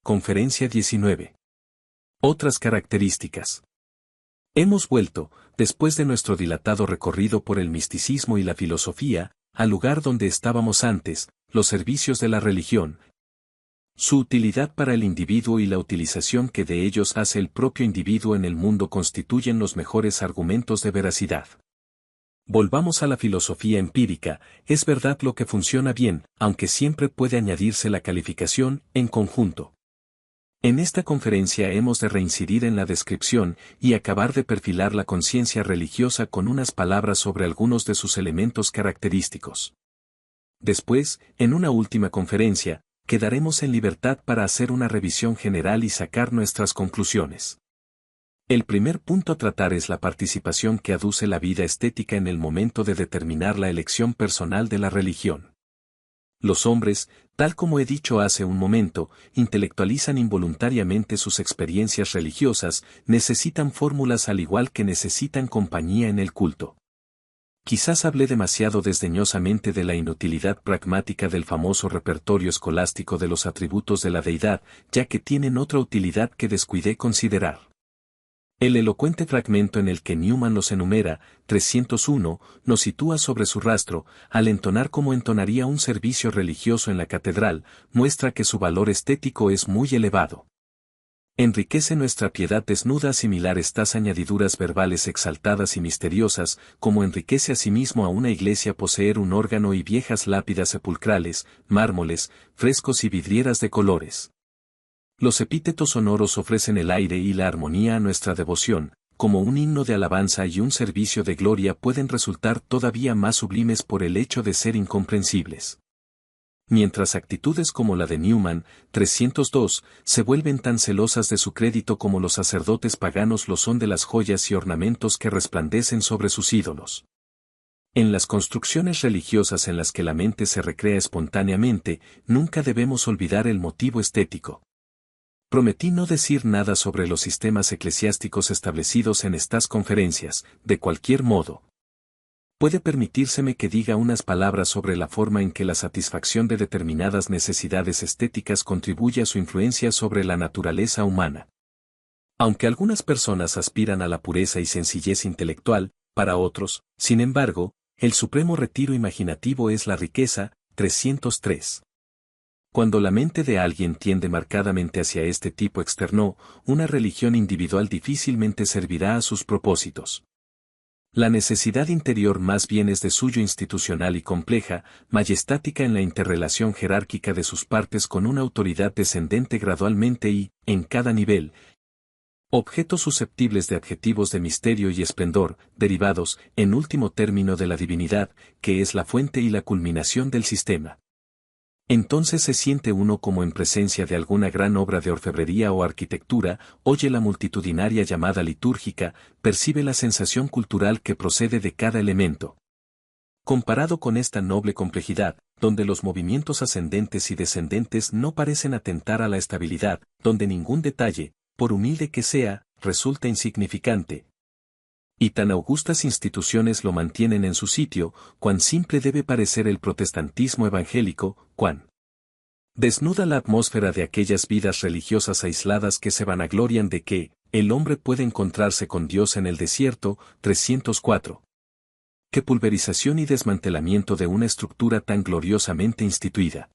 Conferencia 19. Otras características. Hemos vuelto, después de nuestro dilatado recorrido por el misticismo y la filosofía, al lugar donde estábamos antes, los servicios de la religión, su utilidad para el individuo y la utilización que de ellos hace el propio individuo en el mundo constituyen los mejores argumentos de veracidad. Volvamos a la filosofía empírica, es verdad lo que funciona bien, aunque siempre puede añadirse la calificación, en conjunto. En esta conferencia hemos de reincidir en la descripción y acabar de perfilar la conciencia religiosa con unas palabras sobre algunos de sus elementos característicos. Después, en una última conferencia, quedaremos en libertad para hacer una revisión general y sacar nuestras conclusiones. El primer punto a tratar es la participación que aduce la vida estética en el momento de determinar la elección personal de la religión. Los hombres, tal como he dicho hace un momento, intelectualizan involuntariamente sus experiencias religiosas, necesitan fórmulas al igual que necesitan compañía en el culto. Quizás hablé demasiado desdeñosamente de la inutilidad pragmática del famoso repertorio escolástico de los atributos de la deidad, ya que tienen otra utilidad que descuidé considerar. El elocuente fragmento en el que Newman los enumera, 301, nos sitúa sobre su rastro, al entonar como entonaría un servicio religioso en la catedral, muestra que su valor estético es muy elevado. Enriquece nuestra piedad desnuda asimilar estas añadiduras verbales exaltadas y misteriosas, como enriquece asimismo a una iglesia poseer un órgano y viejas lápidas sepulcrales, mármoles, frescos y vidrieras de colores. Los epítetos sonoros ofrecen el aire y la armonía a nuestra devoción, como un himno de alabanza y un servicio de gloria pueden resultar todavía más sublimes por el hecho de ser incomprensibles. Mientras actitudes como la de Newman, 302, se vuelven tan celosas de su crédito como los sacerdotes paganos lo son de las joyas y ornamentos que resplandecen sobre sus ídolos. En las construcciones religiosas en las que la mente se recrea espontáneamente, nunca debemos olvidar el motivo estético. Prometí no decir nada sobre los sistemas eclesiásticos establecidos en estas conferencias, de cualquier modo. Puede permitírseme que diga unas palabras sobre la forma en que la satisfacción de determinadas necesidades estéticas contribuye a su influencia sobre la naturaleza humana. Aunque algunas personas aspiran a la pureza y sencillez intelectual, para otros, sin embargo, el supremo retiro imaginativo es la riqueza, 303. Cuando la mente de alguien tiende marcadamente hacia este tipo externo, una religión individual difícilmente servirá a sus propósitos. La necesidad interior más bien es de suyo institucional y compleja, majestática en la interrelación jerárquica de sus partes con una autoridad descendente gradualmente y, en cada nivel, objetos susceptibles de adjetivos de misterio y esplendor, derivados, en último término de la divinidad, que es la fuente y la culminación del sistema. Entonces se siente uno como en presencia de alguna gran obra de orfebrería o arquitectura, oye la multitudinaria llamada litúrgica, percibe la sensación cultural que procede de cada elemento. Comparado con esta noble complejidad, donde los movimientos ascendentes y descendentes no parecen atentar a la estabilidad, donde ningún detalle, por humilde que sea, resulta insignificante, y tan augustas instituciones lo mantienen en su sitio, cuán simple debe parecer el protestantismo evangélico, cuán desnuda la atmósfera de aquellas vidas religiosas aisladas que se vanaglorian de que el hombre puede encontrarse con Dios en el desierto, 304. Qué pulverización y desmantelamiento de una estructura tan gloriosamente instituida.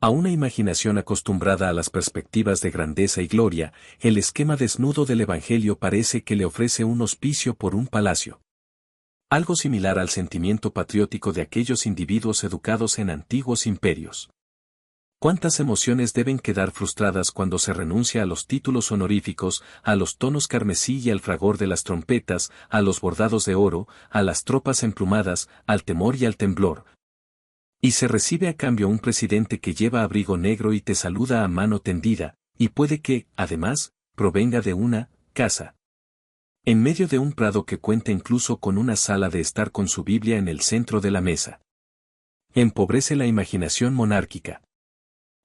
A una imaginación acostumbrada a las perspectivas de grandeza y gloria, el esquema desnudo del Evangelio parece que le ofrece un hospicio por un palacio. Algo similar al sentimiento patriótico de aquellos individuos educados en antiguos imperios. ¿Cuántas emociones deben quedar frustradas cuando se renuncia a los títulos honoríficos, a los tonos carmesí y al fragor de las trompetas, a los bordados de oro, a las tropas emplumadas, al temor y al temblor? Y se recibe a cambio un presidente que lleva abrigo negro y te saluda a mano tendida, y puede que, además, provenga de una casa. En medio de un prado que cuenta incluso con una sala de estar con su Biblia en el centro de la mesa. Empobrece la imaginación monárquica.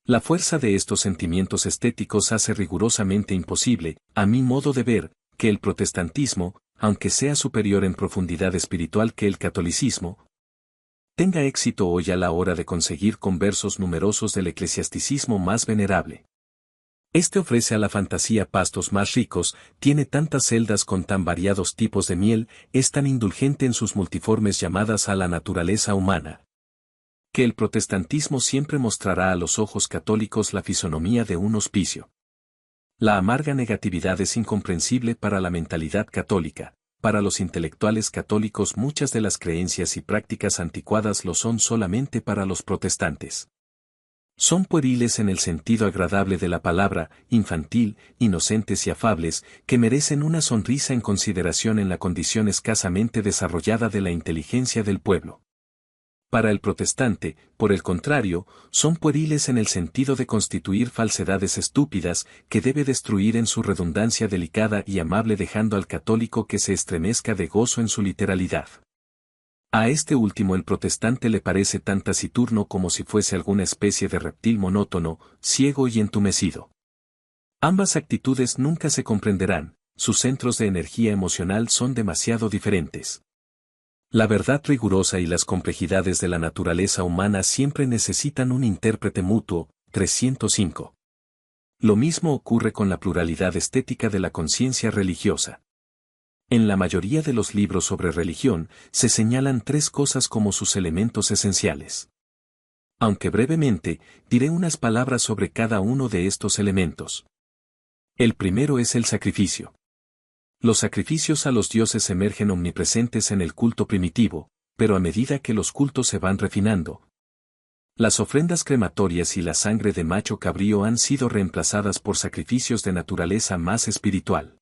La fuerza de estos sentimientos estéticos hace rigurosamente imposible, a mi modo de ver, que el protestantismo, aunque sea superior en profundidad espiritual que el catolicismo, tenga éxito hoy a la hora de conseguir conversos numerosos del eclesiasticismo más venerable. Este ofrece a la fantasía pastos más ricos, tiene tantas celdas con tan variados tipos de miel, es tan indulgente en sus multiformes llamadas a la naturaleza humana, que el protestantismo siempre mostrará a los ojos católicos la fisonomía de un hospicio. La amarga negatividad es incomprensible para la mentalidad católica. Para los intelectuales católicos muchas de las creencias y prácticas anticuadas lo son solamente para los protestantes. Son pueriles en el sentido agradable de la palabra, infantil, inocentes y afables, que merecen una sonrisa en consideración en la condición escasamente desarrollada de la inteligencia del pueblo. Para el protestante, por el contrario, son pueriles en el sentido de constituir falsedades estúpidas que debe destruir en su redundancia delicada y amable, dejando al católico que se estremezca de gozo en su literalidad. A este último el protestante le parece tan taciturno como si fuese alguna especie de reptil monótono, ciego y entumecido. Ambas actitudes nunca se comprenderán, sus centros de energía emocional son demasiado diferentes. La verdad rigurosa y las complejidades de la naturaleza humana siempre necesitan un intérprete mutuo. 305. Lo mismo ocurre con la pluralidad estética de la conciencia religiosa. En la mayoría de los libros sobre religión, se señalan tres cosas como sus elementos esenciales. Aunque brevemente, diré unas palabras sobre cada uno de estos elementos. El primero es el sacrificio. Los sacrificios a los dioses emergen omnipresentes en el culto primitivo, pero a medida que los cultos se van refinando, las ofrendas crematorias y la sangre de macho cabrío han sido reemplazadas por sacrificios de naturaleza más espiritual.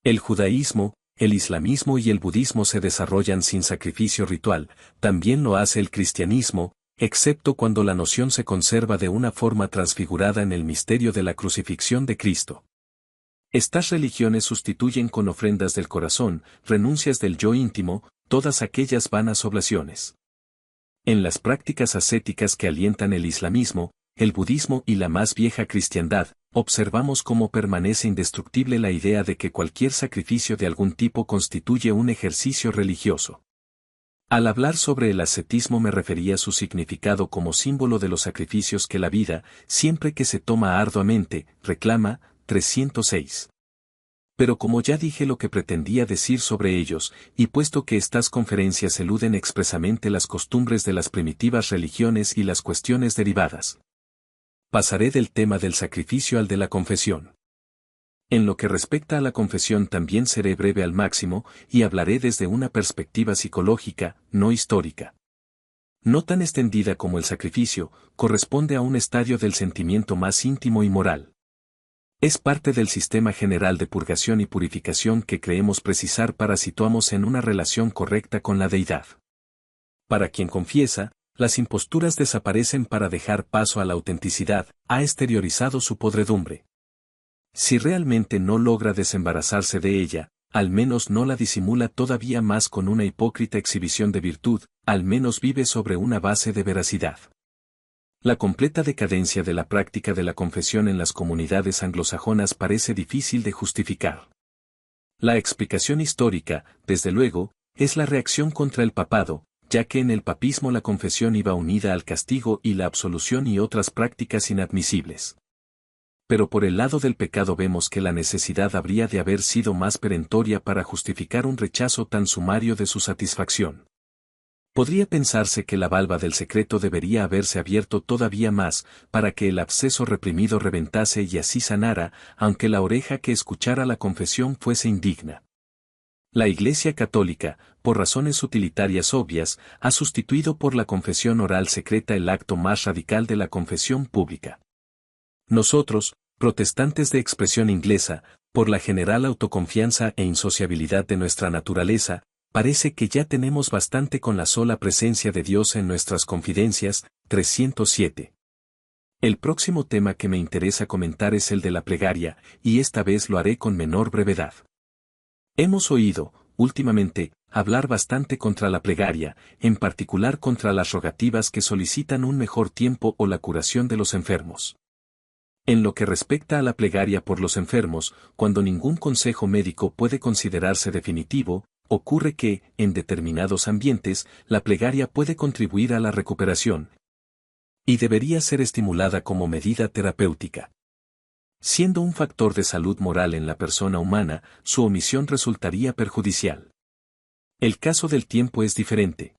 El judaísmo, el islamismo y el budismo se desarrollan sin sacrificio ritual, también lo hace el cristianismo, excepto cuando la noción se conserva de una forma transfigurada en el misterio de la crucifixión de Cristo. Estas religiones sustituyen con ofrendas del corazón, renuncias del yo íntimo, todas aquellas vanas oblaciones. En las prácticas ascéticas que alientan el islamismo, el budismo y la más vieja cristiandad, observamos cómo permanece indestructible la idea de que cualquier sacrificio de algún tipo constituye un ejercicio religioso. Al hablar sobre el ascetismo me refería a su significado como símbolo de los sacrificios que la vida, siempre que se toma arduamente, reclama. 306. Pero como ya dije lo que pretendía decir sobre ellos, y puesto que estas conferencias eluden expresamente las costumbres de las primitivas religiones y las cuestiones derivadas, pasaré del tema del sacrificio al de la confesión. En lo que respecta a la confesión también seré breve al máximo, y hablaré desde una perspectiva psicológica, no histórica. No tan extendida como el sacrificio, corresponde a un estadio del sentimiento más íntimo y moral. Es parte del sistema general de purgación y purificación que creemos precisar para situarnos en una relación correcta con la deidad. Para quien confiesa, las imposturas desaparecen para dejar paso a la autenticidad, ha exteriorizado su podredumbre. Si realmente no logra desembarazarse de ella, al menos no la disimula todavía más con una hipócrita exhibición de virtud, al menos vive sobre una base de veracidad. La completa decadencia de la práctica de la confesión en las comunidades anglosajonas parece difícil de justificar. La explicación histórica, desde luego, es la reacción contra el papado, ya que en el papismo la confesión iba unida al castigo y la absolución y otras prácticas inadmisibles. Pero por el lado del pecado vemos que la necesidad habría de haber sido más perentoria para justificar un rechazo tan sumario de su satisfacción. Podría pensarse que la valva del secreto debería haberse abierto todavía más, para que el absceso reprimido reventase y así sanara, aunque la oreja que escuchara la confesión fuese indigna. La Iglesia Católica, por razones utilitarias obvias, ha sustituido por la confesión oral secreta el acto más radical de la confesión pública. Nosotros, protestantes de expresión inglesa, por la general autoconfianza e insociabilidad de nuestra naturaleza, parece que ya tenemos bastante con la sola presencia de Dios en nuestras confidencias. 307. El próximo tema que me interesa comentar es el de la plegaria, y esta vez lo haré con menor brevedad. Hemos oído, últimamente, hablar bastante contra la plegaria, en particular contra las rogativas que solicitan un mejor tiempo o la curación de los enfermos. En lo que respecta a la plegaria por los enfermos, cuando ningún consejo médico puede considerarse definitivo, ocurre que, en determinados ambientes, la plegaria puede contribuir a la recuperación y debería ser estimulada como medida terapéutica. Siendo un factor de salud moral en la persona humana, su omisión resultaría perjudicial. El caso del tiempo es diferente.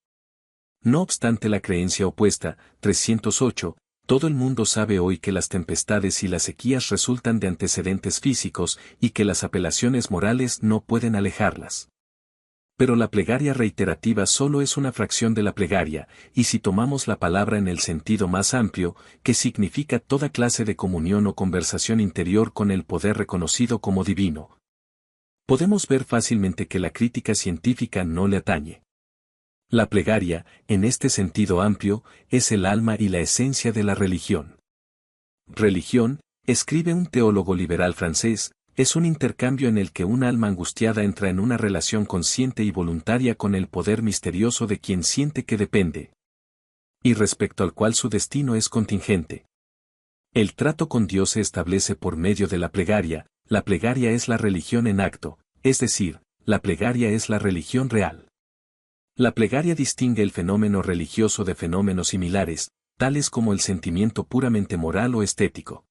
No obstante la creencia opuesta, 308, todo el mundo sabe hoy que las tempestades y las sequías resultan de antecedentes físicos y que las apelaciones morales no pueden alejarlas. Pero la plegaria reiterativa solo es una fracción de la plegaria, y si tomamos la palabra en el sentido más amplio, que significa toda clase de comunión o conversación interior con el poder reconocido como divino, podemos ver fácilmente que la crítica científica no le atañe. La plegaria, en este sentido amplio, es el alma y la esencia de la religión. Religión, escribe un teólogo liberal francés, es un intercambio en el que un alma angustiada entra en una relación consciente y voluntaria con el poder misterioso de quien siente que depende, y respecto al cual su destino es contingente. El trato con Dios se establece por medio de la plegaria es la religión en acto, es decir, la plegaria es la religión real. La plegaria distingue el fenómeno religioso de fenómenos similares, tales como el sentimiento puramente moral o estético.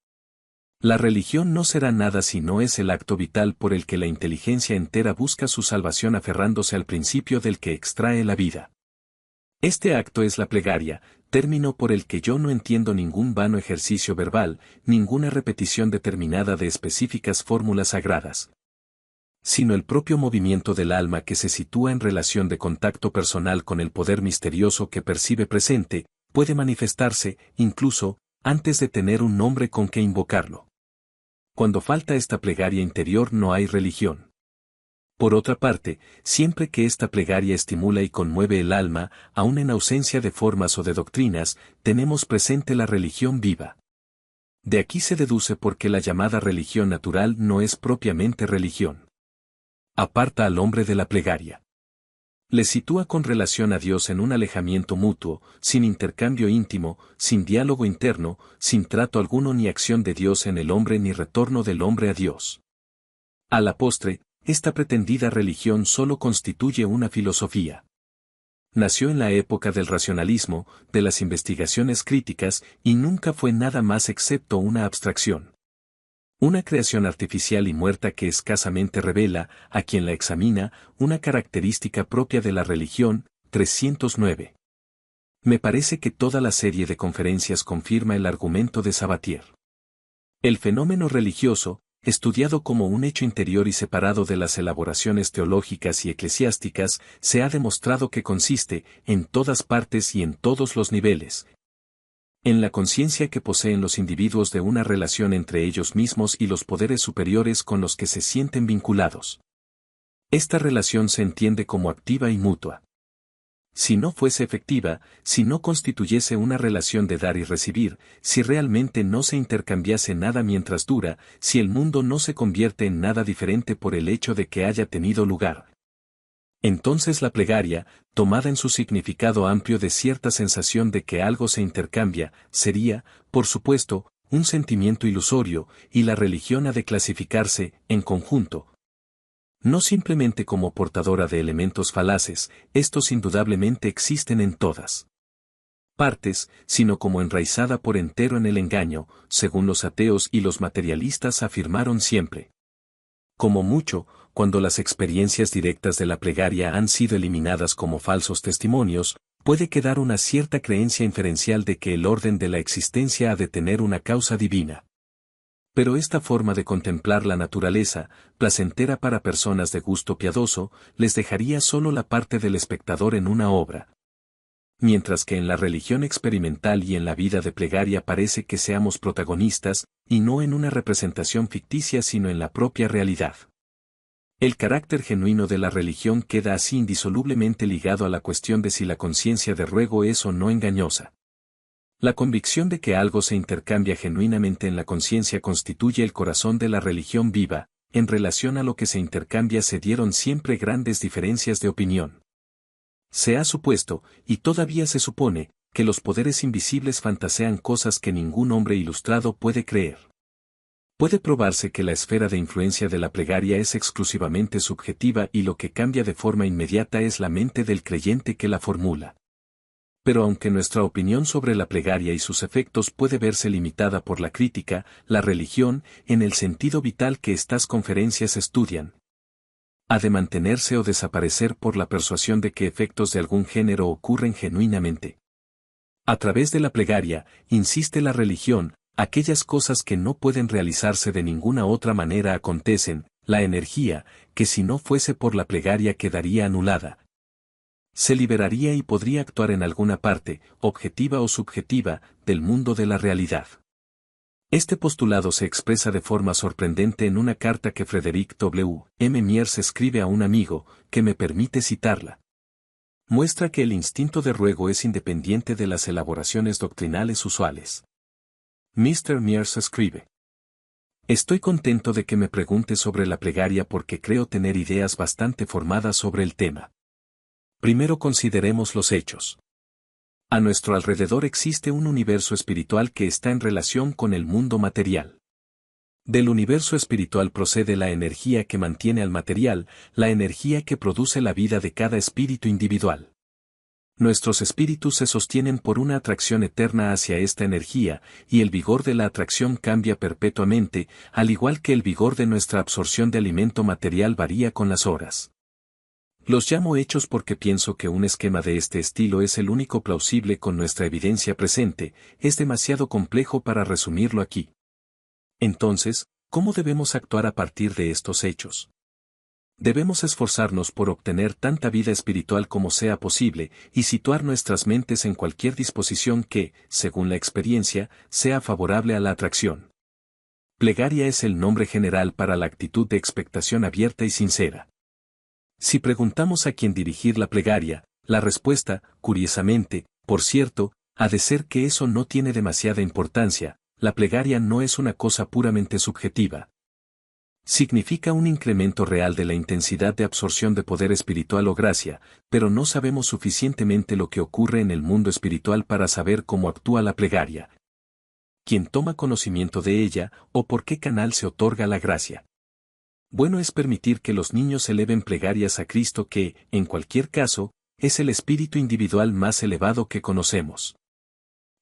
La religión no será nada si no es el acto vital por el que la inteligencia entera busca su salvación aferrándose al principio del que extrae la vida. Este acto es la plegaria, término por el que yo no entiendo ningún vano ejercicio verbal, ninguna repetición determinada de específicas fórmulas sagradas, sino el propio movimiento del alma que se sitúa en relación de contacto personal con el poder misterioso que percibe presente, puede manifestarse, incluso, antes de tener un nombre con que invocarlo. Cuando falta esta plegaria interior no hay religión. Por otra parte, siempre que esta plegaria estimula y conmueve el alma, aun en ausencia de formas o de doctrinas, tenemos presente la religión viva. De aquí se deduce por qué la llamada religión natural no es propiamente religión. Aparta al hombre de la plegaria. Le sitúa con relación a Dios en un alejamiento mutuo, sin intercambio íntimo, sin diálogo interno, sin trato alguno ni acción de Dios en el hombre ni retorno del hombre a Dios. A la postre, esta pretendida religión solo constituye una filosofía. Nació en la época del racionalismo, de las investigaciones críticas, y nunca fue nada más excepto una abstracción. Una creación artificial y muerta que escasamente revela, a quien la examina, una característica propia de la religión, 309. Me parece que toda la serie de conferencias confirma el argumento de Sabatier. El fenómeno religioso, estudiado como un hecho interior y separado de las elaboraciones teológicas y eclesiásticas, se ha demostrado que consiste, en todas partes y en todos los niveles, en la conciencia que poseen los individuos de una relación entre ellos mismos y los poderes superiores con los que se sienten vinculados. Esta relación se entiende como activa y mutua. Si no fuese efectiva, si no constituyese una relación de dar y recibir, si realmente no se intercambiase nada mientras dura, si el mundo no se convierte en nada diferente por el hecho de que haya tenido lugar, entonces la plegaria, tomada en su significado amplio de cierta sensación de que algo se intercambia, sería, por supuesto, un sentimiento ilusorio, y la religión ha de clasificarse, en conjunto, no simplemente como portadora de elementos falaces, estos indudablemente existen en todas partes, sino como enraizada por entero en el engaño, según los ateos y los materialistas afirmaron siempre. Como mucho, cuando las experiencias directas de la plegaria han sido eliminadas como falsos testimonios, puede quedar una cierta creencia inferencial de que el orden de la existencia ha de tener una causa divina. Pero esta forma de contemplar la naturaleza, placentera para personas de gusto piadoso, les dejaría solo la parte del espectador en una obra. Mientras que en la religión experimental y en la vida de plegaria parece que seamos protagonistas, y no en una representación ficticia sino en la propia realidad. El carácter genuino de la religión queda así indisolublemente ligado a la cuestión de si la conciencia de ruego es o no engañosa. La convicción de que algo se intercambia genuinamente en la conciencia constituye el corazón de la religión viva. En relación a lo que se intercambia se dieron siempre grandes diferencias de opinión. Se ha supuesto, y todavía se supone, que los poderes invisibles fantasean cosas que ningún hombre ilustrado puede creer. Puede probarse que la esfera de influencia de la plegaria es exclusivamente subjetiva y lo que cambia de forma inmediata es la mente del creyente que la formula. Pero aunque nuestra opinión sobre la plegaria y sus efectos puede verse limitada por la crítica, la religión, en el sentido vital que estas conferencias estudian, ha de mantenerse o desaparecer por la persuasión de que efectos de algún género ocurren genuinamente. A través de la plegaria, insiste la religión, aquellas cosas que no pueden realizarse de ninguna otra manera acontecen, la energía, que si no fuese por la plegaria quedaría anulada, se liberaría y podría actuar en alguna parte, objetiva o subjetiva, del mundo de la realidad. Este postulado se expresa de forma sorprendente en una carta que Frederick W. M. Miers escribe a un amigo, que me permite citarla. Muestra que el instinto de ruego es independiente de las elaboraciones doctrinales usuales. Mr. Miers escribe: estoy contento de que me pregunte sobre la plegaria porque creo tener ideas bastante formadas sobre el tema. Primero consideremos los hechos. A nuestro alrededor existe un universo espiritual que está en relación con el mundo material. Del universo espiritual procede la energía que mantiene al material, la energía que produce la vida de cada espíritu individual. Nuestros espíritus se sostienen por una atracción eterna hacia esta energía, y el vigor de la atracción cambia perpetuamente, al igual que el vigor de nuestra absorción de alimento material varía con las horas. Los llamo hechos porque pienso que un esquema de este estilo es el único plausible con nuestra evidencia presente, es demasiado complejo para resumirlo aquí. Entonces, ¿cómo debemos actuar a partir de estos hechos? Debemos esforzarnos por obtener tanta vida espiritual como sea posible, y situar nuestras mentes en cualquier disposición que, según la experiencia, sea favorable a la atracción. Plegaria es el nombre general para la actitud de expectación abierta y sincera. Si preguntamos a quién dirigir la plegaria, la respuesta, curiosamente, por cierto, ha de ser que eso no tiene demasiada importancia. La plegaria no es una cosa puramente subjetiva. Significa un incremento real de la intensidad de absorción de poder espiritual o gracia, pero no sabemos suficientemente lo que ocurre en el mundo espiritual para saber cómo actúa la plegaria, quién toma conocimiento de ella, o por qué canal se otorga la gracia. Bueno es permitir que los niños eleven plegarias a Cristo que, en cualquier caso, es el espíritu individual más elevado que conocemos.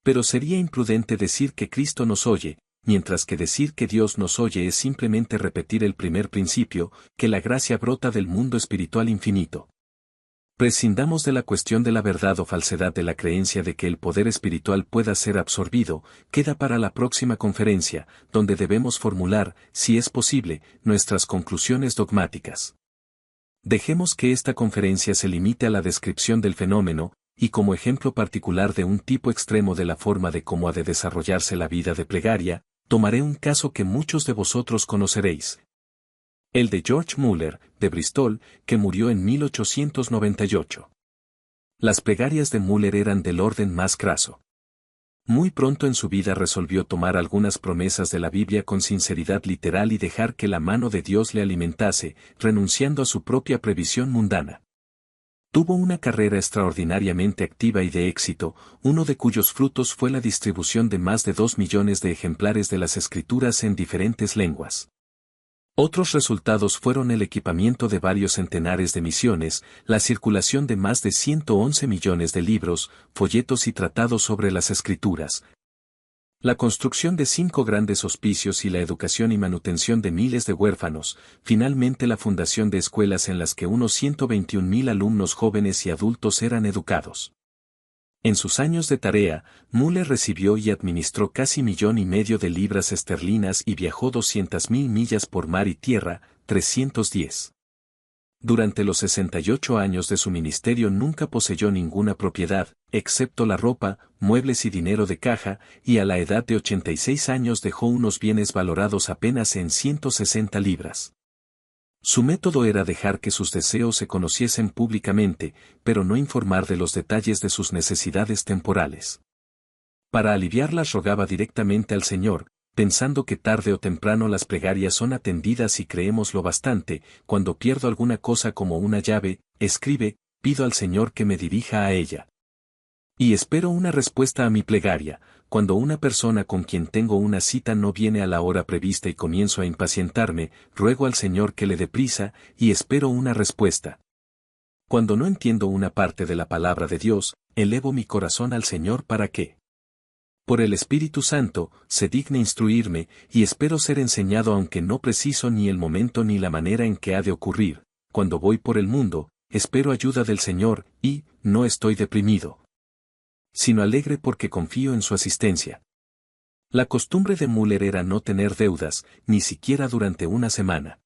Pero sería imprudente decir que Cristo nos oye, mientras que decir que Dios nos oye es simplemente repetir el primer principio, que la gracia brota del mundo espiritual infinito. Prescindamos de la cuestión de la verdad o falsedad de la creencia de que el poder espiritual pueda ser absorbido, queda para la próxima conferencia, donde debemos formular, si es posible, nuestras conclusiones dogmáticas. Dejemos que esta conferencia se limite a la descripción del fenómeno, y como ejemplo particular de un tipo extremo de la forma de cómo ha de desarrollarse la vida de plegaria, tomaré un caso que muchos de vosotros conoceréis. El de George Muller, de Bristol, que murió en 1898. Las plegarias de Muller eran del orden más craso. Muy pronto en su vida resolvió tomar algunas promesas de la Biblia con sinceridad literal y dejar que la mano de Dios le alimentase, renunciando a su propia previsión mundana. Tuvo una carrera extraordinariamente activa y de éxito, uno de cuyos frutos fue la distribución de más de 2 millones de ejemplares de las Escrituras en diferentes lenguas. Otros resultados fueron el equipamiento de varios centenares de misiones, la circulación de más de 111 millones de libros, folletos y tratados sobre las Escrituras, la construcción de 5 grandes hospicios y la educación y manutención de miles de huérfanos, finalmente la fundación de escuelas en las que unos 121.000 alumnos jóvenes y adultos eran educados. En sus años de tarea, Muller recibió y administró casi 1,5 millones de libras esterlinas y viajó 200.000 millas por mar y tierra, 310. Durante los 68 años de su ministerio nunca poseyó ninguna propiedad, excepto la ropa, muebles y dinero de caja, y a la edad de 86 años dejó unos bienes valorados apenas en 160 libras. Su método era dejar que sus deseos se conociesen públicamente, pero no informar de los detalles de sus necesidades temporales. Para aliviarlas rogaba directamente al Señor, pensando que tarde o temprano las plegarias son atendidas y creemos lo bastante, cuando pierdo alguna cosa como una llave, escribe, pido al Señor que me dirija a ella. Y espero una respuesta a mi plegaria, cuando una persona con quien tengo una cita no viene a la hora prevista y comienzo a impacientarme, ruego al Señor que le dé prisa, y espero una respuesta. Cuando no entiendo una parte de la palabra de Dios, elevo mi corazón al Señor para que, por el Espíritu Santo, se digne instruirme, y espero ser enseñado aunque no preciso ni el momento ni la manera en que ha de ocurrir. Cuando voy por el mundo, espero ayuda del Señor, y no estoy deprimido, sino alegre porque confío en su asistencia. La costumbre de Müller era no tener deudas, ni siquiera durante una semana.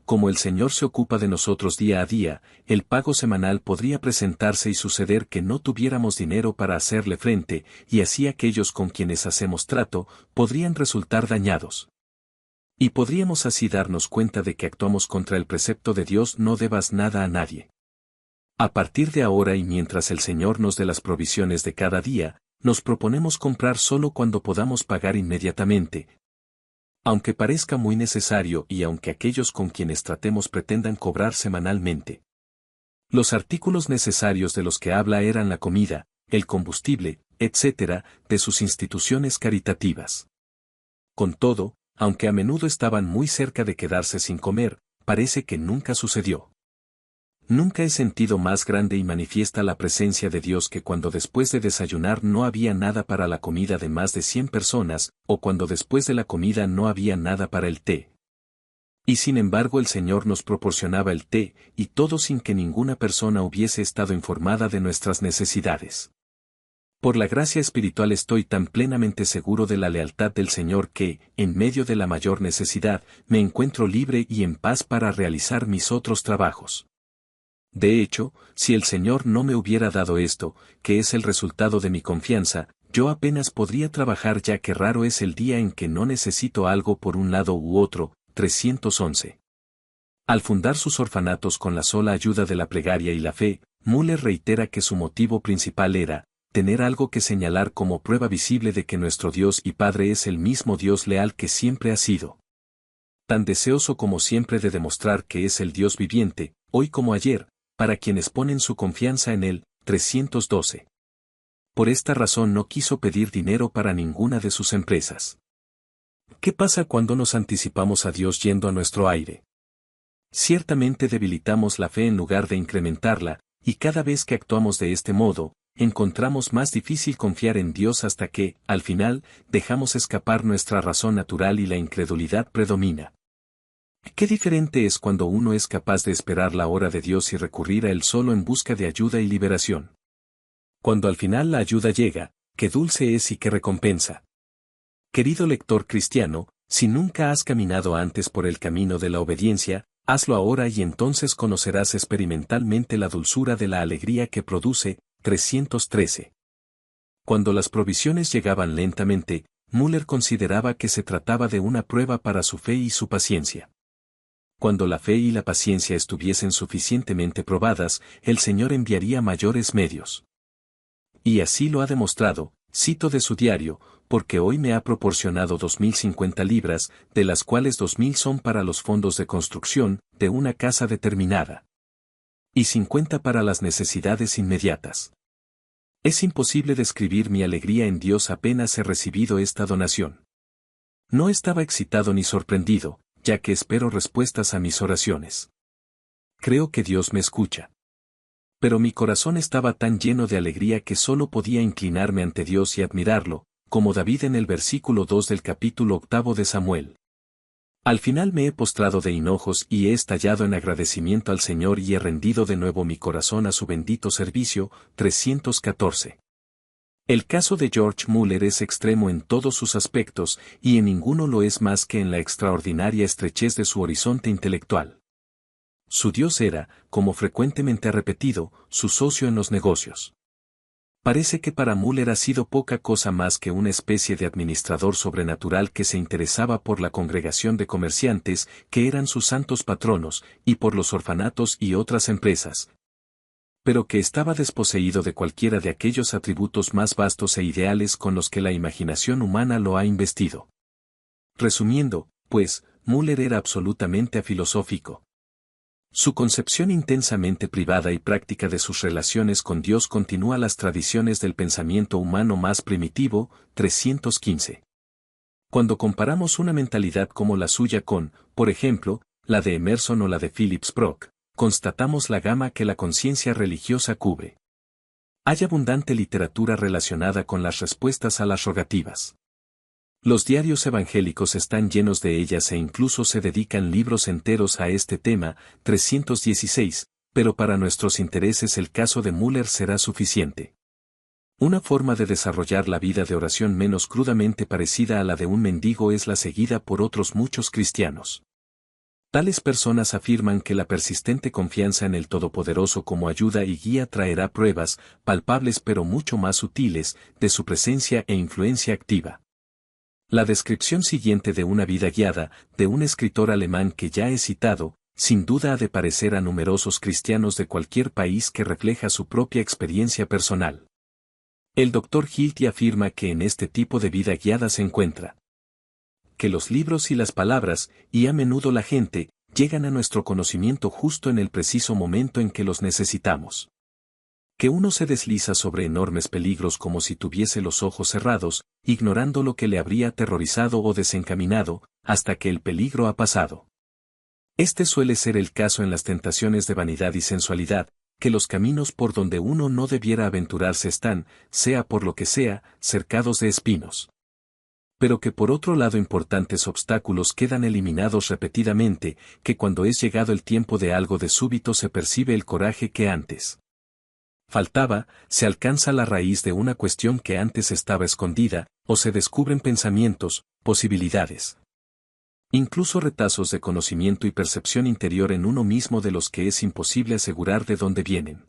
Como el Señor se ocupa de nosotros día a día, el pago semanal podría presentarse y suceder que no tuviéramos dinero para hacerle frente, y así aquellos con quienes hacemos trato, podrían resultar dañados. Y podríamos así darnos cuenta de que actuamos contra el precepto de Dios: no debas nada a nadie. A partir de ahora y mientras el Señor nos dé las provisiones de cada día, nos proponemos comprar solo cuando podamos pagar inmediatamente, aunque parezca muy necesario y aunque aquellos con quienes tratemos pretendan cobrar semanalmente. Los artículos necesarios de los que habla eran la comida, el combustible, etc., de sus instituciones caritativas. Con todo, aunque a menudo estaban muy cerca de quedarse sin comer, parece que nunca sucedió. Nunca he sentido más grande y manifiesta la presencia de Dios que cuando después de desayunar no había nada para la comida de más de 100 personas, o cuando después de la comida no había nada para el té. Y sin embargo el Señor nos proporcionaba el té, y todo sin que ninguna persona hubiese estado informada de nuestras necesidades. Por la gracia espiritual estoy tan plenamente seguro de la lealtad del Señor que, en medio de la mayor necesidad, me encuentro libre y en paz para realizar mis otros trabajos. De hecho, si el Señor no me hubiera dado esto, que es el resultado de mi confianza, yo apenas podría trabajar, ya que raro es el día en que no necesito algo por un lado u otro. 311. Al fundar sus orfanatos con la sola ayuda de la plegaria y la fe, Müller reitera que su motivo principal era tener algo que señalar como prueba visible de que nuestro Dios y Padre es el mismo Dios leal que siempre ha sido. Tan deseoso como siempre de demostrar que es el Dios viviente, hoy como ayer, para quienes ponen su confianza en él. 312. Por esta razón no quiso pedir dinero para ninguna de sus empresas. ¿Qué pasa cuando nos anticipamos a Dios yendo a nuestro aire? Ciertamente debilitamos la fe en lugar de incrementarla, y cada vez que actuamos de este modo, encontramos más difícil confiar en Dios hasta que, al final, dejamos escapar nuestra razón natural y la incredulidad predomina. Qué diferente es cuando uno es capaz de esperar la hora de Dios y recurrir a Él solo en busca de ayuda y liberación. Cuando al final la ayuda llega, qué dulce es y qué recompensa. Querido lector cristiano, si nunca has caminado antes por el camino de la obediencia, hazlo ahora y entonces conocerás experimentalmente la dulzura de la alegría que produce. 313. Cuando las provisiones llegaban lentamente, Müller consideraba que se trataba de una prueba para su fe y su paciencia. Cuando la fe y la paciencia estuviesen suficientemente probadas, el Señor enviaría mayores medios. Y así lo ha demostrado, cito de su diario, porque hoy me ha proporcionado 2050 libras, de las cuales 2000 son para los fondos de construcción de una casa determinada. Y 50 para las necesidades inmediatas. Es imposible describir mi alegría en Dios apenas he recibido esta donación. No estaba excitado ni sorprendido, ya que espero respuestas a mis oraciones. Creo que Dios me escucha. Pero mi corazón estaba tan lleno de alegría que solo podía inclinarme ante Dios y admirarlo, como David en el versículo 2 del capítulo 8 de Samuel. Al final me he postrado de hinojos y he estallado en agradecimiento al Señor y he rendido de nuevo mi corazón a su bendito servicio. 314. El caso de George Müller es extremo en todos sus aspectos, y en ninguno lo es más que en la extraordinaria estrechez de su horizonte intelectual. Su Dios era, como frecuentemente ha repetido, su socio en los negocios. Parece que para Müller ha sido poca cosa más que una especie de administrador sobrenatural que se interesaba por la congregación de comerciantes, que eran sus santos patronos, y por los orfanatos y otras empresas, pero que estaba desposeído de cualquiera de aquellos atributos más vastos e ideales con los que la imaginación humana lo ha investido. Resumiendo, pues, Müller era absolutamente afilosófico. Su concepción intensamente privada y práctica de sus relaciones con Dios continúa las tradiciones del pensamiento humano más primitivo. 315. Cuando comparamos una mentalidad como la suya con, por ejemplo, la de Emerson o la de Phillips Brock, constatamos la gama que la conciencia religiosa cubre. Hay abundante literatura relacionada con las respuestas a las rogativas. Los diarios evangélicos están llenos de ellas e incluso se dedican libros enteros a este tema. 316, pero para nuestros intereses el caso de Müller será suficiente. Una forma de desarrollar la vida de oración menos crudamente parecida a la de un mendigo es la seguida por otros muchos cristianos. Tales personas afirman que la persistente confianza en el Todopoderoso como ayuda y guía traerá pruebas, palpables pero mucho más sutiles, de su presencia e influencia activa. La descripción siguiente de una vida guiada, de un escritor alemán que ya he citado, sin duda ha de parecer a numerosos cristianos de cualquier país que refleja su propia experiencia personal. El Dr. Hilty afirma que en este tipo de vida guiada se encuentra que los libros y las palabras, y a menudo la gente, llegan a nuestro conocimiento justo en el preciso momento en que los necesitamos. Que uno se desliza sobre enormes peligros como si tuviese los ojos cerrados, ignorando lo que le habría aterrorizado o desencaminado, hasta que el peligro ha pasado. Este suele ser el caso en las tentaciones de vanidad y sensualidad, que los caminos por donde uno no debiera aventurarse están, sea por lo que sea, cercados de espinos. Pero que por otro lado importantes obstáculos quedan eliminados repetidamente, que cuando es llegado el tiempo de algo de súbito se percibe el coraje que antes faltaba, se alcanza la raíz de una cuestión que antes estaba escondida, o se descubren pensamientos, posibilidades. Incluso retazos de conocimiento y percepción interior en uno mismo de los que es imposible asegurar de dónde vienen.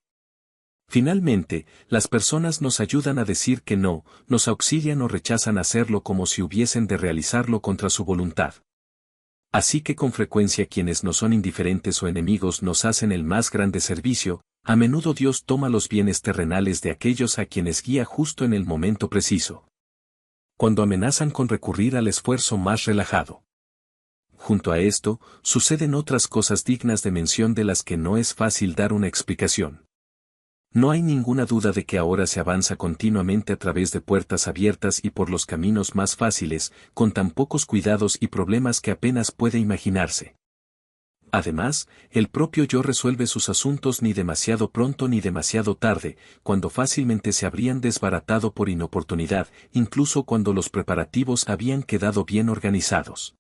Finalmente, las personas nos ayudan a decir que no, nos auxilian o rechazan hacerlo como si hubiesen de realizarlo contra su voluntad. Así que con frecuencia quienes no son indiferentes o enemigos nos hacen el más grande servicio, a menudo Dios toma los bienes terrenales de aquellos a quienes guía justo en el momento preciso. Cuando amenazan con recurrir al esfuerzo más relajado. Junto a esto, suceden otras cosas dignas de mención de las que no es fácil dar una explicación. No hay ninguna duda de que ahora se avanza continuamente a través de puertas abiertas y por los caminos más fáciles, con tan pocos cuidados y problemas que apenas puede imaginarse. Además, el propio yo resuelve sus asuntos ni demasiado pronto ni demasiado tarde, cuando fácilmente se habrían desbaratado por inoportunidad, incluso cuando los preparativos habían quedado bien organizados.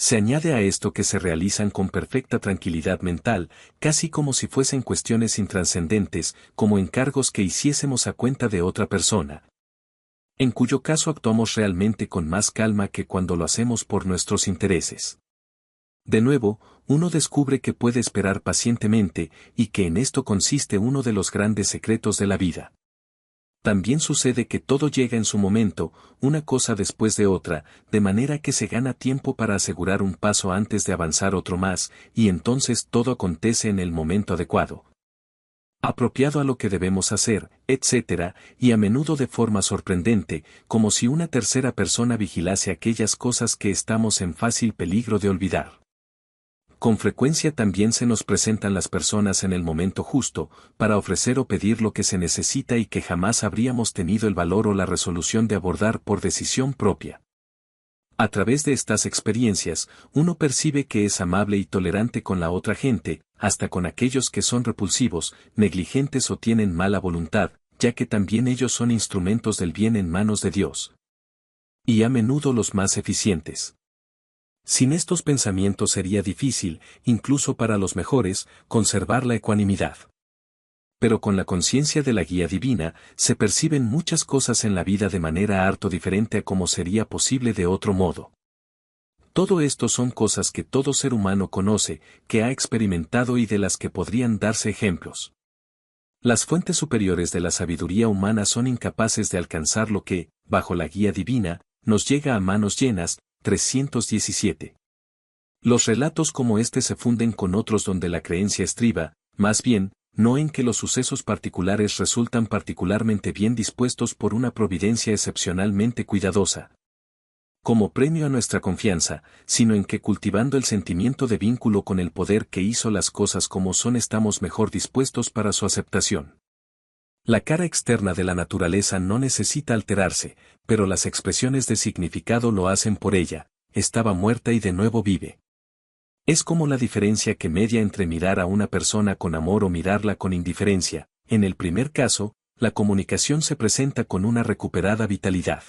Se añade a esto que se realizan con perfecta tranquilidad mental, casi como si fuesen cuestiones intranscendentes, como encargos que hiciésemos a cuenta de otra persona. En cuyo caso actuamos realmente con más calma que cuando lo hacemos por nuestros intereses. De nuevo, uno descubre que puede esperar pacientemente, y que en esto consiste uno de los grandes secretos de la vida. También sucede que todo llega en su momento, una cosa después de otra, de manera que se gana tiempo para asegurar un paso antes de avanzar otro más, y entonces todo acontece en el momento adecuado, apropiado a lo que debemos hacer, etc., y a menudo de forma sorprendente, como si una tercera persona vigilase aquellas cosas que estamos en fácil peligro de olvidar. Con frecuencia también se nos presentan las personas en el momento justo, para ofrecer o pedir lo que se necesita y que jamás habríamos tenido el valor o la resolución de abordar por decisión propia. A través de estas experiencias, uno percibe que es amable y tolerante con la otra gente, hasta con aquellos que son repulsivos, negligentes o tienen mala voluntad, ya que también ellos son instrumentos del bien en manos de Dios. Y a menudo los más eficientes. Sin estos pensamientos sería difícil, incluso para los mejores, conservar la ecuanimidad. Pero con la conciencia de la guía divina, se perciben muchas cosas en la vida de manera harto diferente a como sería posible de otro modo. Todo esto son cosas que todo ser humano conoce, que ha experimentado y de las que podrían darse ejemplos. Las fuentes superiores de la sabiduría humana son incapaces de alcanzar lo que, bajo la guía divina, nos llega a manos llenas. 317. Los relatos como este se funden con otros donde la creencia estriba, más bien, no en que los sucesos particulares resultan particularmente bien dispuestos por una providencia excepcionalmente cuidadosa, como premio a nuestra confianza, sino en que cultivando el sentimiento de vínculo con el poder que hizo las cosas como son estamos mejor dispuestos para su aceptación. La cara externa de la naturaleza no necesita alterarse, pero las expresiones de significado lo hacen por ella, estaba muerta y de nuevo vive. Es como la diferencia que media entre mirar a una persona con amor o mirarla con indiferencia. En el primer caso, la comunicación se presenta con una recuperada vitalidad.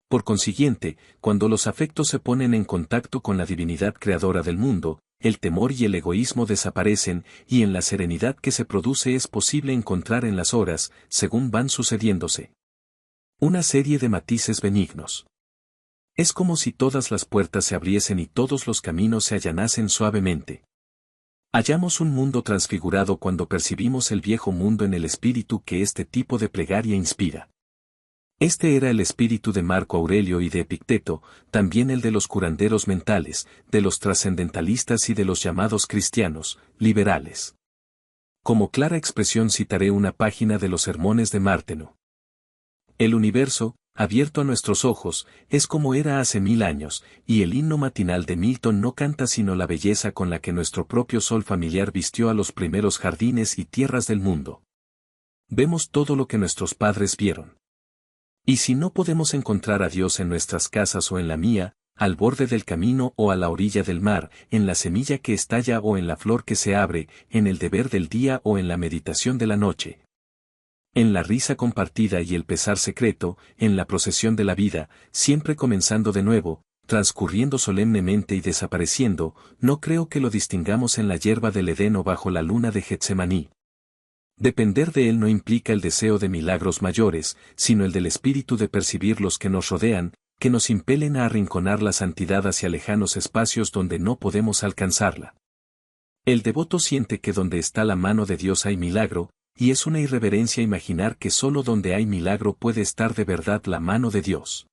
Por consiguiente, cuando los afectos se ponen en contacto con la divinidad creadora del mundo, el temor y el egoísmo desaparecen, y en la serenidad que se produce es posible encontrar en las horas, según van sucediéndose, una serie de matices benignos. Es como si todas las puertas se abriesen y todos los caminos se allanasen suavemente. Hallamos un mundo transfigurado cuando percibimos el viejo mundo en el espíritu que este tipo de plegaria inspira. Este era el espíritu de Marco Aurelio y de Epicteto, también el de los curanderos mentales, de los trascendentalistas y de los llamados cristianos, liberales. Como clara expresión citaré una página de los sermones de Márteno. El universo, abierto a nuestros ojos, es como era hace 1000 años, y el himno matinal de Milton no canta sino la belleza con la que nuestro propio sol familiar vistió a los primeros jardines y tierras del mundo. Vemos todo lo que nuestros padres vieron. Y si no podemos encontrar a Dios en nuestras casas o en la mía, al borde del camino o a la orilla del mar, en la semilla que estalla o en la flor que se abre, en el deber del día o en la meditación de la noche, en la risa compartida y el pesar secreto, en la procesión de la vida, siempre comenzando de nuevo, transcurriendo solemnemente y desapareciendo, no creo que lo distingamos en la hierba del Edén o bajo la luna de Getsemaní. Depender de él no implica el deseo de milagros mayores, sino el del espíritu de percibir los que nos rodean, que nos impelen a arrinconar la santidad hacia lejanos espacios donde no podemos alcanzarla. El devoto siente que donde está la mano de Dios hay milagro, y es una irreverencia imaginar que solo donde hay milagro puede estar de verdad la mano de Dios.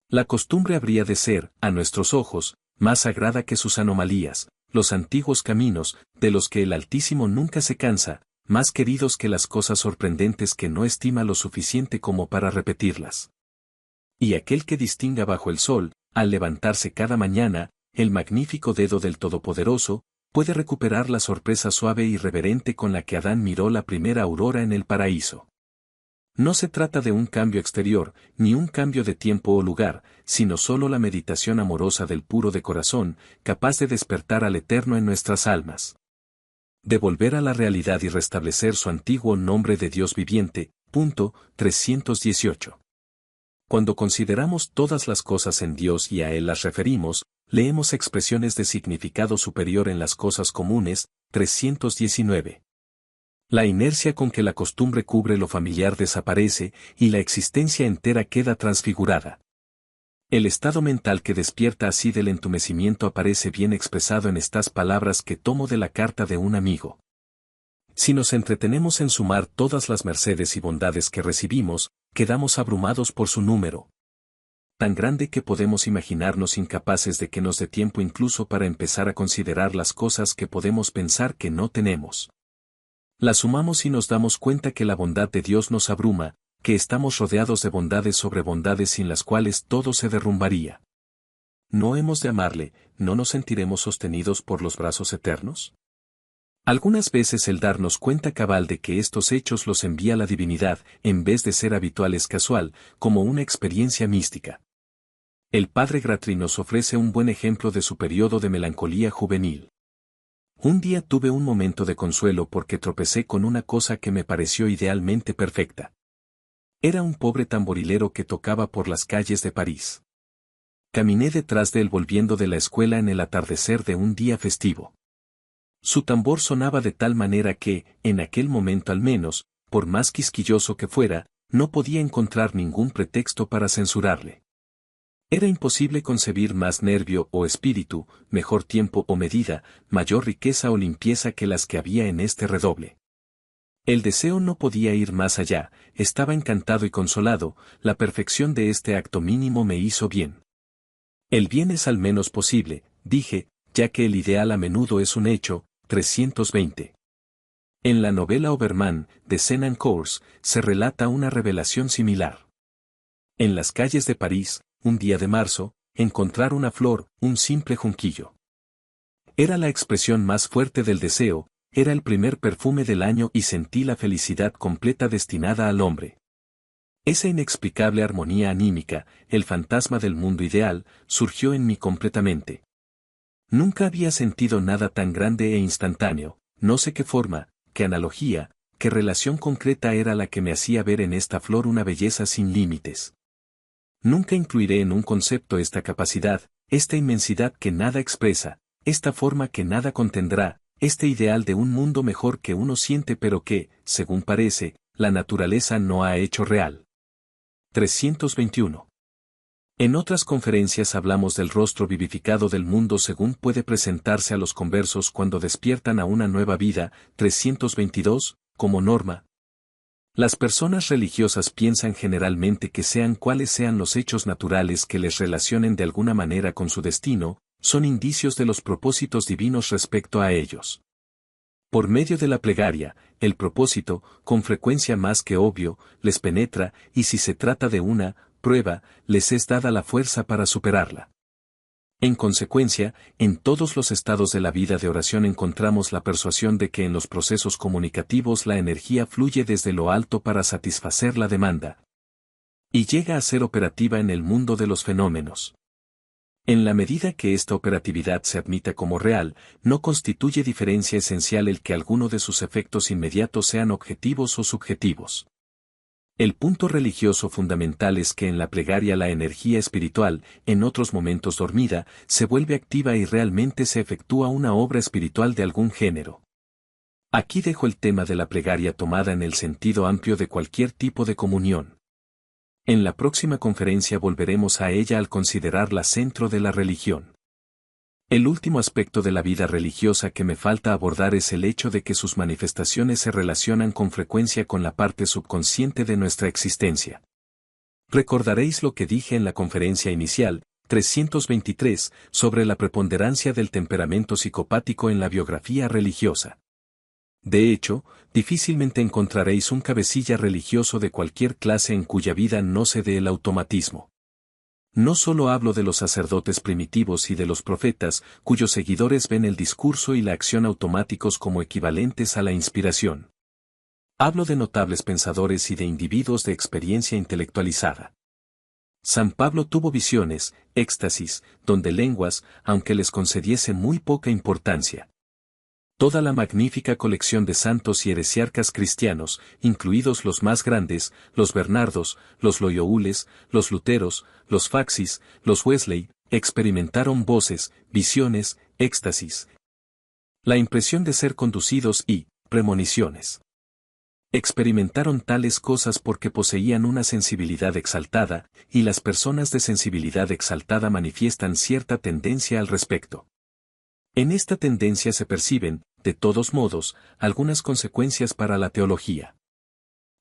La costumbre habría de ser, a nuestros ojos, más sagrada que sus anomalías, los antiguos caminos, de los que el Altísimo nunca se cansa, más queridos que las cosas sorprendentes que no estima lo suficiente como para repetirlas. Y aquel que distinga bajo el sol, al levantarse cada mañana, el magnífico dedo del Todopoderoso, puede recuperar la sorpresa suave y reverente con la que Adán miró la primera aurora en el paraíso. No se trata de un cambio exterior, ni un cambio de tiempo o lugar, sino solo la meditación amorosa del puro de corazón, capaz de despertar al Eterno en nuestras almas. De volver a la realidad y restablecer su antiguo nombre de Dios viviente. 318. Cuando consideramos todas las cosas en Dios y a Él las referimos, leemos expresiones de significado superior en las cosas comunes. 319. La inercia con que la costumbre cubre lo familiar desaparece, y la existencia entera queda transfigurada. El estado mental que despierta así del entumecimiento aparece bien expresado en estas palabras que tomo de la carta de un amigo. Si nos entretenemos en sumar todas las mercedes y bondades que recibimos, quedamos abrumados por su número tan grande que podemos imaginarnos incapaces de que nos dé tiempo incluso para empezar a considerar las cosas que podemos pensar que no tenemos. Las sumamos y nos damos cuenta que la bondad de Dios nos abruma, que estamos rodeados de bondades sobre bondades sin las cuales todo se derrumbaría. ¿No hemos de amarle, no nos sentiremos sostenidos por los brazos eternos? Algunas veces el darnos cuenta cabal de que estos hechos los envía la divinidad, en vez de ser habituales casual, como una experiencia mística. El padre Gratry nos ofrece un buen ejemplo de su periodo de melancolía juvenil. Un día tuve un momento de consuelo porque tropecé con una cosa que me pareció idealmente perfecta. Era un pobre tamborilero que tocaba por las calles de París. Caminé detrás de él volviendo de la escuela en el atardecer de un día festivo. Su tambor sonaba de tal manera que, en aquel momento al menos, por más quisquilloso que fuera, no podía encontrar ningún pretexto para censurarle. Era imposible concebir más nervio o espíritu, mejor tiempo o medida, mayor riqueza o limpieza que las que había en este redoble. El deseo no podía ir más allá, estaba encantado y consolado, la perfección de este acto mínimo me hizo bien. El bien es al menos posible, dije, ya que el ideal a menudo es un hecho. 320. En la novela Obermann, de Senancours, se relata una revelación similar. En las calles de París, un día de marzo, encontrar una flor, un simple junquillo. Era la expresión más fuerte del deseo, era el primer perfume del año y sentí la felicidad completa destinada al hombre. Esa inexplicable armonía anímica, el fantasma del mundo ideal, surgió en mí completamente. Nunca había sentido nada tan grande e instantáneo, no sé qué forma, qué analogía, qué relación concreta era la que me hacía ver en esta flor una belleza sin límites. Nunca incluiré en un concepto esta capacidad, esta inmensidad que nada expresa, esta forma que nada contendrá, este ideal de un mundo mejor que uno siente pero que, según parece, la naturaleza no ha hecho real. 321. En otras conferencias hablamos del rostro vivificado del mundo según puede presentarse a los conversos cuando despiertan a una nueva vida. 322, como norma. Las personas religiosas piensan generalmente que sean cuales sean los hechos naturales que les relacionen de alguna manera con su destino, son indicios de los propósitos divinos respecto a ellos. Por medio de la plegaria, el propósito, con frecuencia más que obvio, les penetra, y si se trata de una prueba, les es dada la fuerza para superarla. En consecuencia, en todos los estados de la vida de oración encontramos la persuasión de que en los procesos comunicativos la energía fluye desde lo alto para satisfacer la demanda. Y llega a ser operativa en el mundo de los fenómenos. En la medida que esta operatividad se admita como real, no constituye diferencia esencial el que alguno de sus efectos inmediatos sean objetivos o subjetivos. El punto religioso fundamental es que en la plegaria la energía espiritual, en otros momentos dormida, se vuelve activa y realmente se efectúa una obra espiritual de algún género. Aquí dejo el tema de la plegaria tomada en el sentido amplio de cualquier tipo de comunión. En la próxima conferencia volveremos a ella al considerarla centro de la religión. El último aspecto de la vida religiosa que me falta abordar es el hecho de que sus manifestaciones se relacionan con frecuencia con la parte subconsciente de nuestra existencia. Recordaréis lo que dije en la conferencia inicial, 323, sobre la preponderancia del temperamento psicopático en la biografía religiosa. De hecho, difícilmente encontraréis un cabecilla religioso de cualquier clase en cuya vida no se dé el automatismo. No solo hablo de los sacerdotes primitivos y de los profetas, cuyos seguidores ven el discurso y la acción automáticos como equivalentes a la inspiración. Hablo de notables pensadores y de individuos de experiencia intelectualizada. San Pablo tuvo visiones, éxtasis, donde lenguas, aunque les concediese muy poca importancia. Toda la magnífica colección de santos y heresiarcas cristianos, incluidos los más grandes, los Bernardos, los Loyoules, los Luteros, los Faxis, los Wesley, experimentaron voces, visiones, éxtasis. La impresión de ser conducidos y premoniciones. Experimentaron tales cosas porque poseían una sensibilidad exaltada, y las personas de sensibilidad exaltada manifiestan cierta tendencia al respecto. En esta tendencia se perciben, de todos modos, algunas consecuencias para la teología.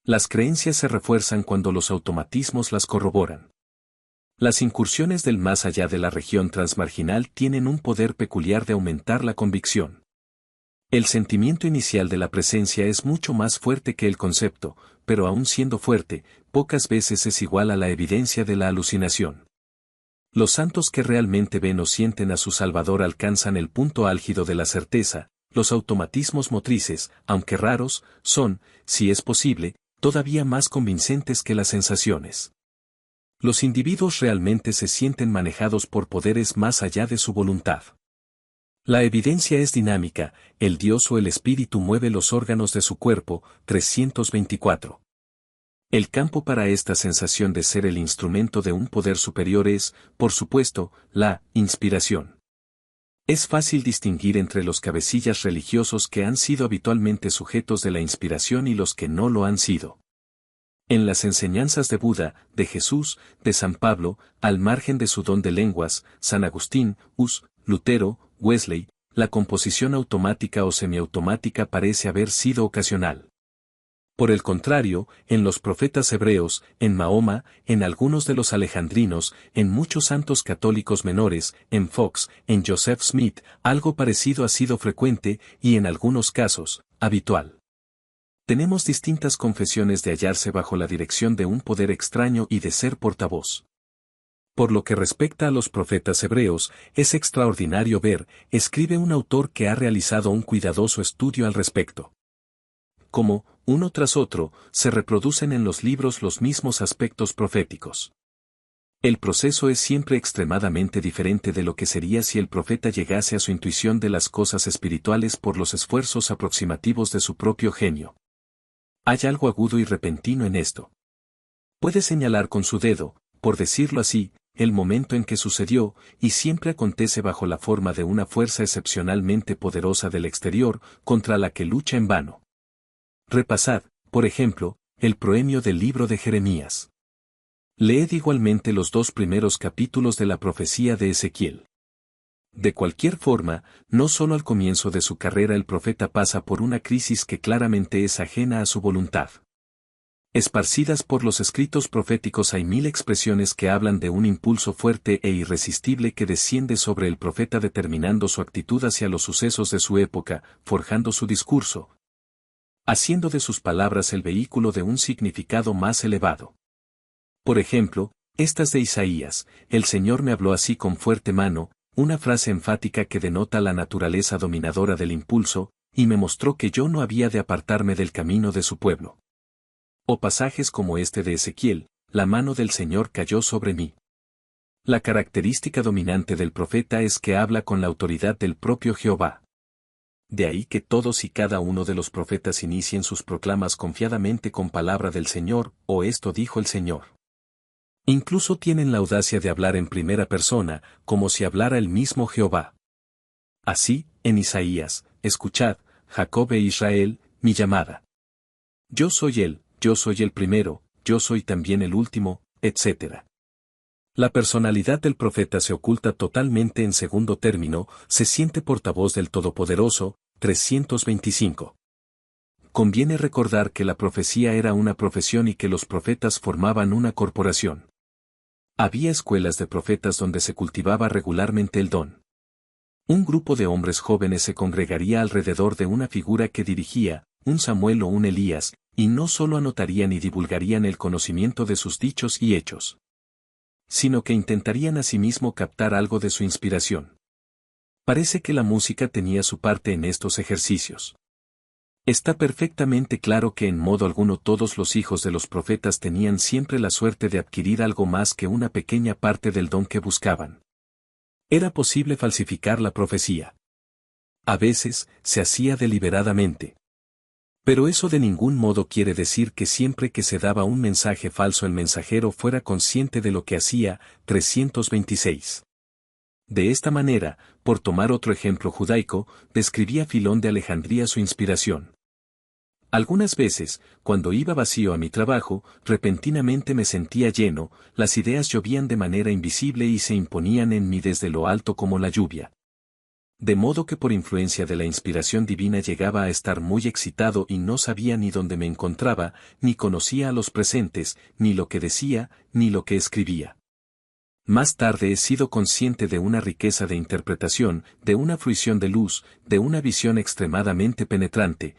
Las creencias se refuerzan cuando los automatismos las corroboran. Las incursiones del más allá de la región transmarginal tienen un poder peculiar de aumentar la convicción. El sentimiento inicial de la presencia es mucho más fuerte que el concepto, pero aun siendo fuerte, pocas veces es igual a la evidencia de la alucinación. Los santos que realmente ven o sienten a su Salvador alcanzan el punto álgido de la certeza. Los automatismos motrices, aunque raros, son, si es posible, todavía más convincentes que las sensaciones. Los individuos realmente se sienten manejados por poderes más allá de su voluntad. La evidencia es dinámica, el Dios o el Espíritu mueve los órganos de su cuerpo. 324. El campo para esta sensación de ser el instrumento de un poder superior es, por supuesto, la inspiración. Es fácil distinguir entre los cabecillas religiosos que han sido habitualmente sujetos de la inspiración y los que no lo han sido. En las enseñanzas de Buda, de Jesús, de San Pablo, al margen de su don de lenguas, San Agustín, Hus, Lutero, Wesley, la composición automática o semiautomática parece haber sido ocasional. Por el contrario, en los profetas hebreos, en Mahoma, en algunos de los alejandrinos, en muchos santos católicos menores, en Fox, en Joseph Smith, algo parecido ha sido frecuente y en algunos casos, habitual. Tenemos distintas confesiones de hallarse bajo la dirección de un poder extraño y de ser portavoz. Por lo que respecta a los profetas hebreos, es extraordinario ver, escribe un autor que ha realizado un cuidadoso estudio al respecto. Como, uno tras otro, se reproducen en los libros los mismos aspectos proféticos. El proceso es siempre extremadamente diferente de lo que sería si el profeta llegase a su intuición de las cosas espirituales por los esfuerzos aproximativos de su propio genio. Hay algo agudo y repentino en esto. Puede señalar con su dedo, por decirlo así, el momento en que sucedió, y siempre acontece bajo la forma de una fuerza excepcionalmente poderosa del exterior, contra la que lucha en vano. Repasad, por ejemplo, el proemio del libro de Jeremías. Leed igualmente los 2 primeros capítulos de la profecía de Ezequiel. De cualquier forma, no solo al comienzo de su carrera el profeta pasa por una crisis que claramente es ajena a su voluntad. Esparcidas por los escritos proféticos hay 1000 expresiones que hablan de un impulso fuerte e irresistible que desciende sobre el profeta determinando su actitud hacia los sucesos de su época, forjando su discurso, haciendo de sus palabras el vehículo de un significado más elevado. Por ejemplo, estas de Isaías, el Señor me habló así con fuerte mano, una frase enfática que denota la naturaleza dominadora del impulso, y me mostró que yo no había de apartarme del camino de su pueblo. O pasajes como este de Ezequiel, la mano del Señor cayó sobre mí. La característica dominante del profeta es que habla con la autoridad del propio Jehová. De ahí que todos y cada uno de los profetas inicien sus proclamas confiadamente con palabra del Señor, o esto dijo el Señor. Incluso tienen la audacia de hablar en primera persona, como si hablara el mismo Jehová. Así, en Isaías, escuchad, Jacob e Israel, mi llamada. Yo soy el primero, yo soy también el último, etc. La personalidad del profeta se oculta totalmente en segundo término, se siente portavoz del Todopoderoso, 325. Conviene recordar que la profecía era una profesión y que los profetas formaban una corporación. Había escuelas de profetas donde se cultivaba regularmente el don. Un grupo de hombres jóvenes se congregaría alrededor de una figura que dirigía, un Samuel o un Elías, y no solo anotarían y divulgarían el conocimiento de sus dichos y hechos, sino que intentarían asimismo captar algo de su inspiración. Parece que la música tenía su parte en estos ejercicios. Está perfectamente claro que en modo alguno todos los hijos de los profetas tenían siempre la suerte de adquirir algo más que una pequeña parte del don que buscaban. Era posible falsificar la profecía. A veces, se hacía deliberadamente. Pero eso de ningún modo quiere decir que siempre que se daba un mensaje falso el mensajero fuera consciente de lo que hacía, 326. De esta manera, por tomar otro ejemplo judaico, describía Filón de Alejandría su inspiración. Algunas veces, cuando iba vacío a mi trabajo, repentinamente me sentía lleno, las ideas llovían de manera invisible y se imponían en mí desde lo alto como la lluvia. De modo que por influencia de la inspiración divina llegaba a estar muy excitado y no sabía ni dónde me encontraba, ni conocía a los presentes, ni lo que decía, ni lo que escribía. Más tarde he sido consciente de una riqueza de interpretación, de una fruición de luz, de una visión extremadamente penetrante,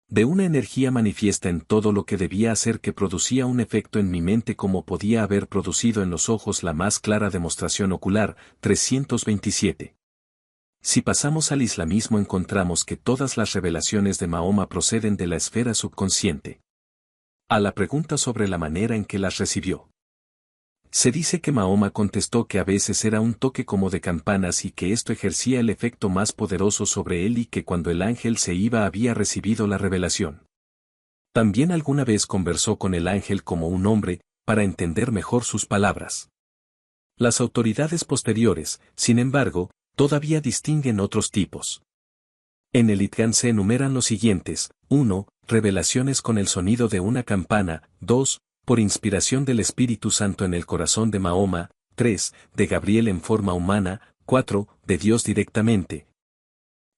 de una energía manifiesta en todo lo que debía hacer que producía un efecto en mi mente como podía haber producido en los ojos la más clara demostración ocular, 327. Si pasamos al islamismo encontramos que todas las revelaciones de Mahoma proceden de la esfera subconsciente. A la pregunta sobre la manera en que las recibió, se dice que Mahoma contestó que a veces era un toque como de campanas y que esto ejercía el efecto más poderoso sobre él y que cuando el ángel se iba había recibido la revelación. También alguna vez conversó con el ángel como un hombre, para entender mejor sus palabras. Las autoridades posteriores, sin embargo, todavía distinguen otros tipos. En el Itqán se enumeran los siguientes: 1. Revelaciones con el sonido de una campana, 2. Por inspiración del Espíritu Santo en el corazón de Mahoma, 3. De Gabriel en forma humana, 4. De Dios directamente,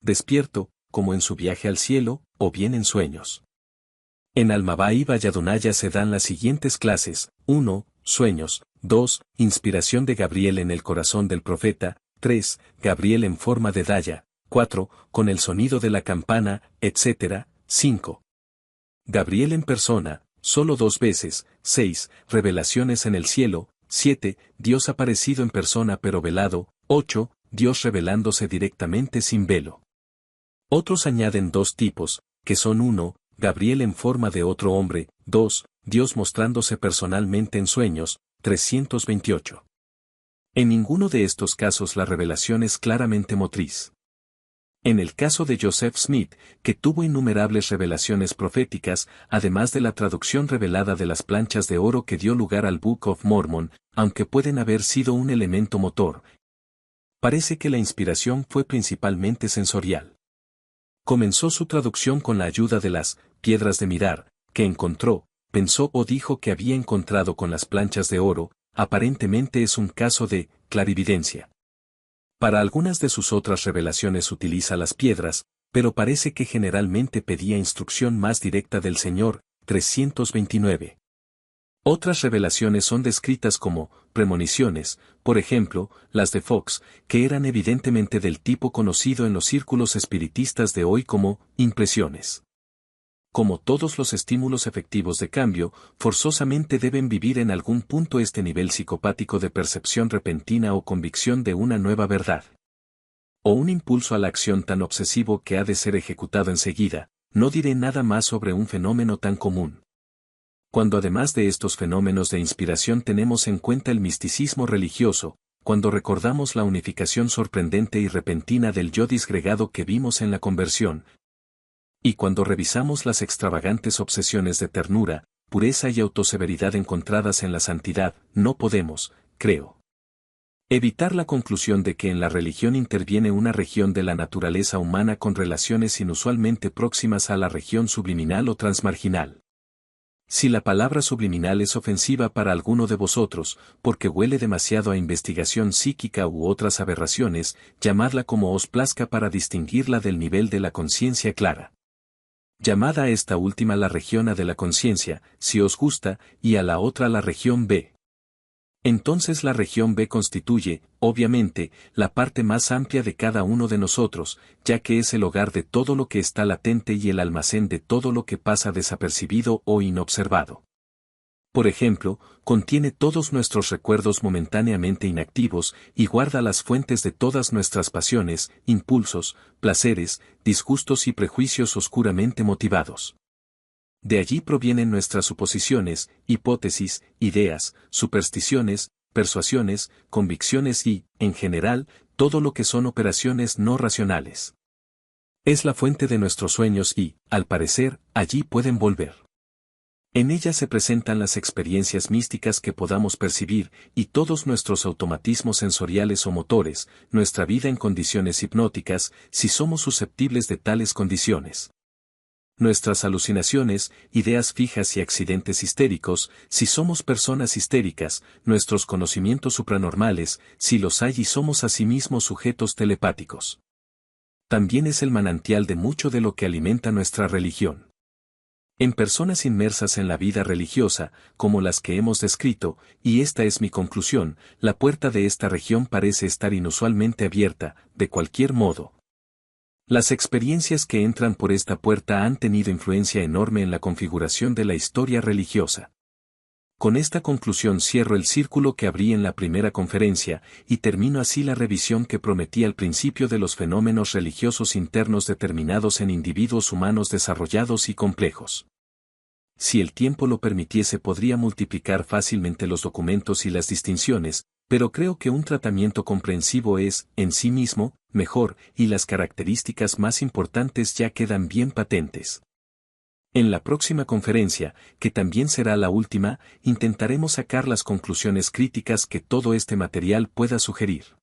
despierto, como en su viaje al cielo, o bien en sueños. En Al-Mabá y Valladunaya se dan las siguientes clases: 1. Sueños, 2. Inspiración de Gabriel en el corazón del profeta, 3. Gabriel en forma de daya, 4. Con el sonido de la campana, etc. 5. Gabriel en persona, solo 2 veces, 6. Revelaciones en el cielo, 7. Dios aparecido en persona pero velado, 8. Dios revelándose directamente sin velo. Otros añaden 2 tipos, que son: 1. Gabriel en forma de otro hombre, 2. Dios mostrándose personalmente en sueños, 328. En ninguno de estos casos la revelación es claramente motriz. En el caso de Joseph Smith, que tuvo innumerables revelaciones proféticas, además de la traducción revelada de las planchas de oro que dio lugar al Book of Mormon, aunque pueden haber sido un elemento motor, parece que la inspiración fue principalmente sensorial. Comenzó su traducción con la ayuda de las piedras de mirar, que encontró, pensó o dijo que había encontrado con las planchas de oro. Aparentemente es un caso de clarividencia. Para algunas de sus otras revelaciones utiliza las piedras, pero parece que generalmente pedía instrucción más directa del Señor. 329. Otras revelaciones son descritas como premoniciones, por ejemplo, las de Fox, que eran evidentemente del tipo conocido en los círculos espiritistas de hoy como impresiones. Como todos los estímulos efectivos de cambio, forzosamente deben vivir en algún punto este nivel psicopático de percepción repentina o convicción de una nueva verdad. O un impulso a la acción tan obsesivo que ha de ser ejecutado enseguida. No diré nada más sobre un fenómeno tan común. Cuando además de estos fenómenos de inspiración tenemos en cuenta el misticismo religioso, cuando recordamos la unificación sorprendente y repentina del yo disgregado que vimos en la conversión, y cuando revisamos las extravagantes obsesiones de ternura, pureza y autoseveridad encontradas en la santidad, no podemos, creo, evitar la conclusión de que en la religión interviene una región de la naturaleza humana con relaciones inusualmente próximas a la región subliminal o transmarginal. Si la palabra subliminal es ofensiva para alguno de vosotros, porque huele demasiado a investigación psíquica u otras aberraciones, llamadla como os plazca para distinguirla del nivel de la conciencia clara. Llamad a esta última la región A de la conciencia, si os gusta, y a la otra la región B. Entonces la región B constituye, obviamente, la parte más amplia de cada uno de nosotros, ya que es el hogar de todo lo que está latente y el almacén de todo lo que pasa desapercibido o inobservado. Por ejemplo, contiene todos nuestros recuerdos momentáneamente inactivos y guarda las fuentes de todas nuestras pasiones, impulsos, placeres, disgustos y prejuicios oscuramente motivados. De allí provienen nuestras suposiciones, hipótesis, ideas, supersticiones, persuasiones, convicciones y, en general, todo lo que son operaciones no racionales. Es la fuente de nuestros sueños y, al parecer, allí pueden volver. En ella se presentan las experiencias místicas que podamos percibir y todos nuestros automatismos sensoriales o motores, nuestra vida en condiciones hipnóticas, si somos susceptibles de tales condiciones. Nuestras alucinaciones, ideas fijas y accidentes histéricos, si somos personas histéricas, nuestros conocimientos supranormales, si los hay y somos asimismo sujetos telepáticos. También es el manantial de mucho de lo que alimenta nuestra religión. En personas inmersas en la vida religiosa, como las que hemos descrito, y esta es mi conclusión, la puerta de esta región parece estar inusualmente abierta, de cualquier modo. Las experiencias que entran por esta puerta han tenido influencia enorme en la configuración de la historia religiosa. Con esta conclusión cierro el círculo que abrí en la primera conferencia, y termino así la revisión que prometí al principio de los fenómenos religiosos internos determinados en individuos humanos desarrollados y complejos. Si el tiempo lo permitiese podría multiplicar fácilmente los documentos y las distinciones, pero creo que un tratamiento comprensivo es, en sí mismo, mejor, y las características más importantes ya quedan bien patentes. En la próxima conferencia, que también será la última, intentaremos sacar las conclusiones críticas que todo este material pueda sugerir.